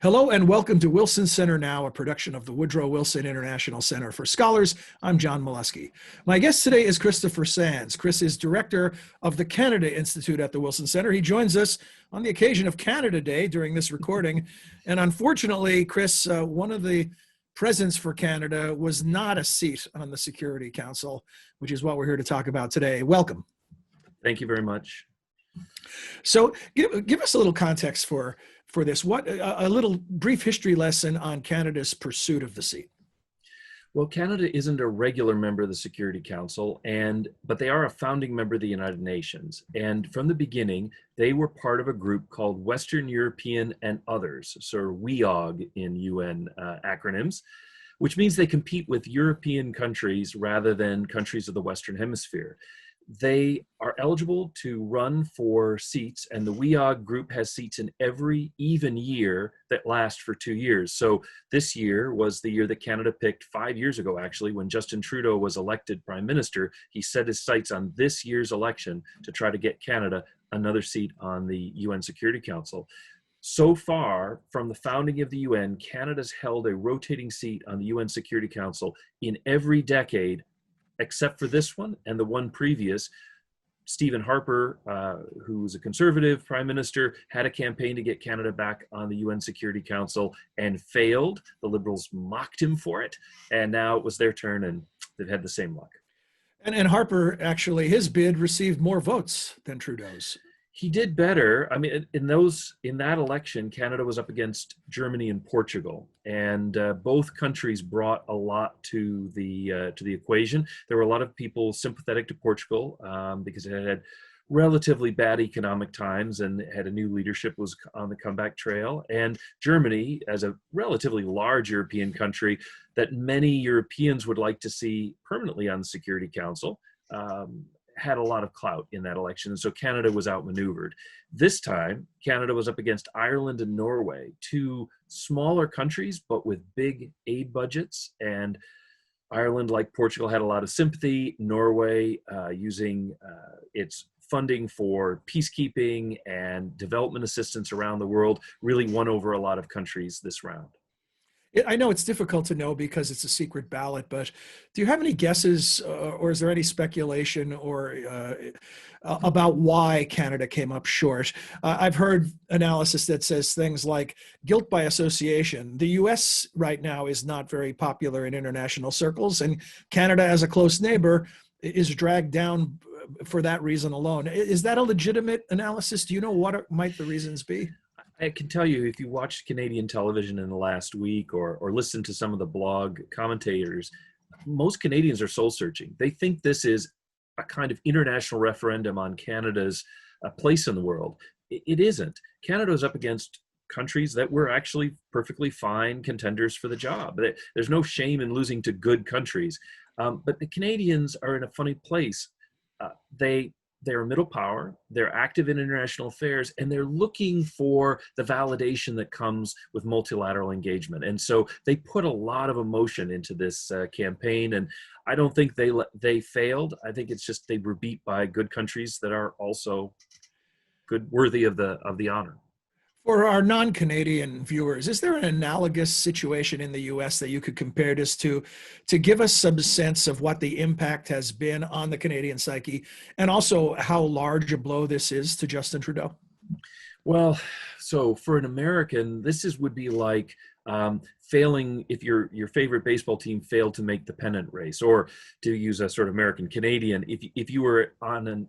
Hello and welcome to Wilson Center Now, a production of the Woodrow Wilson International Center for Scholars. I'm John Molesky. My guest today is Christopher Sands. Chris is director of the Canada Institute at the Wilson Center. He joins us on the occasion of Canada Day during this recording. And unfortunately, Chris, one of the presents for Canada was not a seat on the Security Council, which is what we're here to talk about today. Welcome. Thank you very much. So give us a little context for this. What a little brief history lesson on Canada's pursuit of the seat. Well, Canada isn't a regular member of the Security Council, but they are a founding member of the United Nations. And from the beginning, they were part of a group called Western European and Others, so WEOG in UN acronyms, which means they compete with European countries rather than countries of the Western Hemisphere. They are eligible to run for seats, and the WEOG group has seats in every even year that last for 2 years. So this year was the year that Canada picked 5 years ago, actually, when Justin Trudeau was elected Prime Minister. He set his sights on this year's election to try to get Canada another seat on the UN Security Council. So far, from the founding of the UN, Canada's held a rotating seat on the UN Security Council in every decade except for this one and the one previous. Stephen Harper, who was a conservative prime minister, had a campaign to get Canada back on the UN Security Council and failed. The Liberals mocked him for it, and now it was their turn, and they've had the same luck. And Harper, actually, his bid received more votes than Trudeau's. He did better. I mean, in that election, Canada was up against Germany and Portugal, and both countries brought a lot to the equation. There were a lot of people sympathetic to Portugal because it had relatively bad economic times and had a new leadership, was on the comeback trail. And Germany, as a relatively large European country that many Europeans would like to see permanently on the Security Council, had a lot of clout in that election. And so Canada was outmaneuvered. This time, Canada was up against Ireland and Norway, two smaller countries, but with big aid budgets. And Ireland, like Portugal, had a lot of sympathy. Norway, using its funding for peacekeeping and development assistance around the world, really won over a lot of countries this round. I know it's difficult to know because it's a secret ballot, but do you have any guesses or is there any speculation about why Canada came up short? I've heard analysis that says things like guilt by association. The US right now is not very popular in international circles, and Canada, as a close neighbor, is dragged down for that reason alone. Is that a legitimate analysis? Do you know what might the reasons be? I can tell you, if you watched Canadian television in the last week or listened to some of the blog commentators, most Canadians are soul searching. They think this is a kind of international referendum on Canada's place in the world. It isn't. Canada is up against countries that were actually perfectly fine contenders for the job. There's no shame in losing to good countries. But the Canadians are in a funny place. They're a middle power, they're active in international affairs, and they're looking for the validation that comes with multilateral engagement. And so they put a lot of emotion into this campaign, and I don't think they failed. I think it's just they were beat by good countries that are also worthy of the honor. For our non-Canadian viewers, is there an analogous situation in the US that you could compare this to give us some sense of what the impact has been on the Canadian psyche and also how large a blow this is to Justin Trudeau? Well, so for an American, would be like failing if your favorite baseball team failed to make the pennant race, or to use a sort of American Canadian, if you had an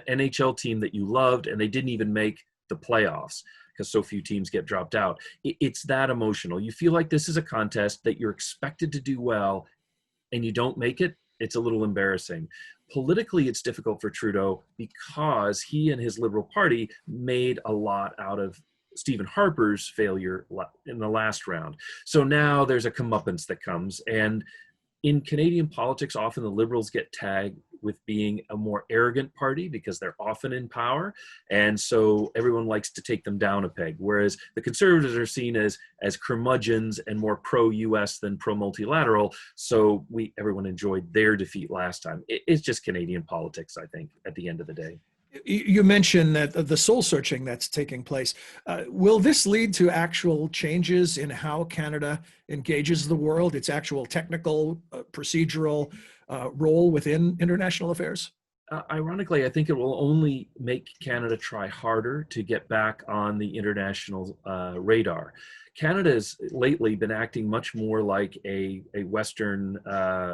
NHL team that you loved and they didn't even make the playoffs because so few teams get dropped out. It's that emotional. You feel like this is a contest that you're expected to do well and you don't make it. It's a little embarrassing. Politically, it's difficult for Trudeau because he and his Liberal Party made a lot out of Stephen Harper's failure in the last round. So now there's a comeuppance that comes. And in Canadian politics, often the Liberals get tagged with being a more arrogant party because they're often in power. And so everyone likes to take them down a peg. Whereas the Conservatives are seen as curmudgeons and more pro-US than pro-multilateral. So everyone enjoyed their defeat last time. It's just Canadian politics, I think, at the end of the day. You mentioned that the soul searching that's taking place. Will this lead to actual changes in how Canada engages the world, its actual technical, procedural role within international affairs? Ironically, I think it will only make Canada try harder to get back on the international radar. Canada has lately been acting much more like a Western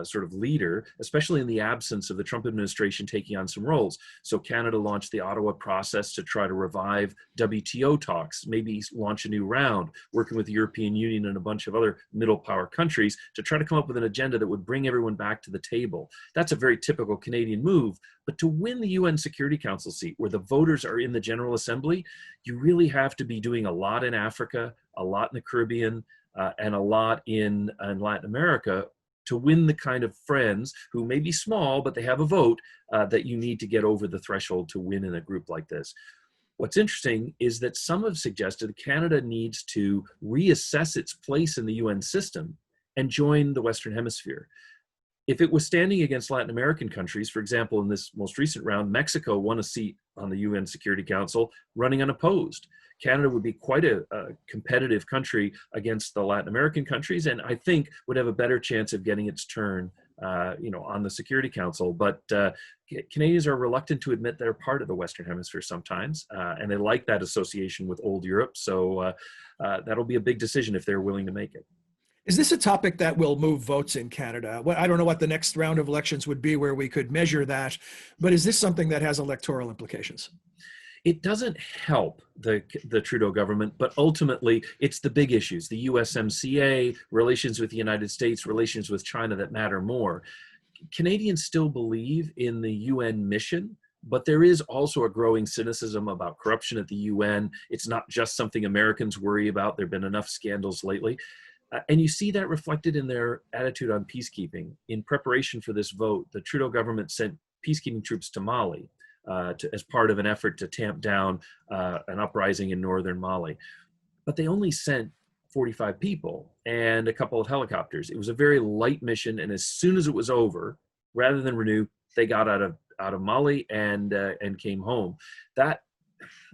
sort of leader, especially in the absence of the Trump administration taking on some roles. So Canada launched the Ottawa process to try to revive WTO talks, maybe launch a new round, working with the European Union and a bunch of other middle power countries to try to come up with an agenda that would bring everyone back to the table. That's a very typical Canadian move. But to win the UN Security Council seat, where the voters are in the General Assembly, you really have to be doing a lot in Africa, a lot in the Caribbean, and a lot in Latin America to win the kind of friends who may be small, but they have a vote that you need to get over the threshold to win in a group like this. What's interesting is that some have suggested Canada needs to reassess its place in the UN system and join the Western Hemisphere. If it was standing against Latin American countries, for example, in this most recent round, Mexico won a seat on the UN Security Council running unopposed. Canada would be quite a competitive country against the Latin American countries, and I think would have a better chance of getting its turn, on the Security Council. But Canadians are reluctant to admit they're part of the Western Hemisphere sometimes, and they like that association with old Europe. So that'll be a big decision if they're willing to make it. Is this a topic that will move votes in Canada? Well, I don't know what the next round of elections would be where we could measure that, but is this something that has electoral implications? It doesn't help the Trudeau government, but ultimately it's the big issues, the USMCA, relations with the United States, relations with China that matter more. Canadians still believe in the UN mission, but there is also a growing cynicism about corruption at the UN. It's not just something Americans worry about. There have been enough scandals lately. And you see that reflected in their attitude on peacekeeping. In preparation for this vote, the Trudeau government sent peacekeeping troops to Mali as part of an effort to tamp down an uprising in northern Mali. But they only sent 45 people and a couple of helicopters. It was a very light mission, and as soon as it was over, rather than renew, they got out of Mali and came home. That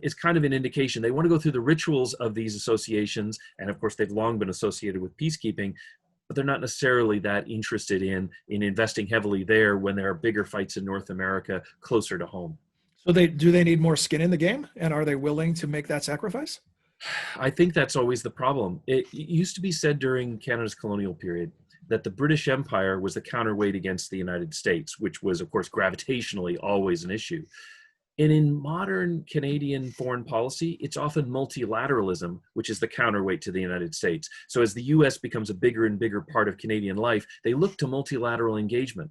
is kind of an indication they want to go through the rituals of these associations, and of course they've long been associated with peacekeeping, but they're not necessarily that interested in investing heavily there when there are bigger fights in North America closer to home. So do they need more skin in the game, and are they willing to make that sacrifice? I think that's always the problem. It used to be said during Canada's colonial period that the British Empire was the counterweight against the United States, which was, of course, gravitationally always an issue. And in modern Canadian foreign policy, it's often multilateralism, which is the counterweight to the United States. So as the US becomes a bigger and bigger part of Canadian life, they look to multilateral engagement.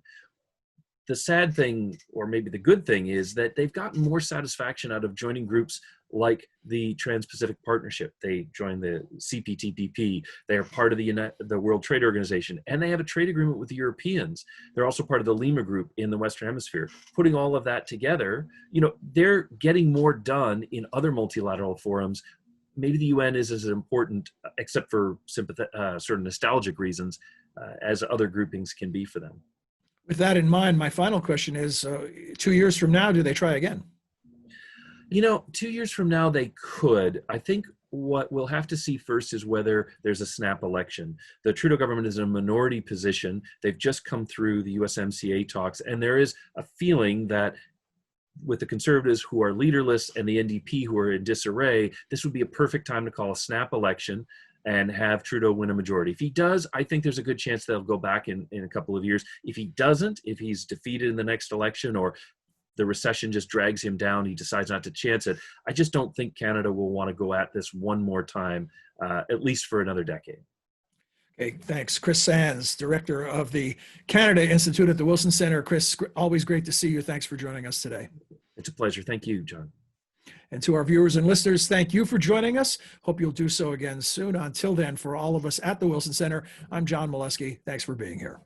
The sad thing, or maybe the good thing, is that they've gotten more satisfaction out of joining groups like the Trans-Pacific Partnership. They joined the CPTPP. They are part of the World Trade Organization, and they have a trade agreement with the Europeans. They're also part of the Lima Group in the Western Hemisphere. Putting all of that together, they're getting more done in other multilateral forums. Maybe the UN is as important, except for sort of nostalgic reasons, as other groupings can be for them. With that in mind, my final question is, 2 years from now, do they try again? 2 years from now, they could. I think what we'll have to see first is whether there's a snap election. The Trudeau government is in a minority position. They've just come through the USMCA talks, and there is a feeling that with the Conservatives who are leaderless and the NDP who are in disarray, this would be a perfect time to call a snap election and have Trudeau win a majority. If he does, I think there's a good chance they'll go back in a couple of years. If he doesn't, if he's defeated in the next election or the recession just drags him down, he decides not to chance it, I just don't think Canada will want to go at this one more time, at least for another decade. Okay, thanks. Chris Sands, Director of the Canada Institute at the Wilson Center. Chris, always great to see you. Thanks for joining us today. It's a pleasure. Thank you, John. And to our viewers and listeners, thank you for joining us. Hope you'll do so again soon. Until then, for all of us at the Wilson Center, I'm John Molesky. Thanks for being here.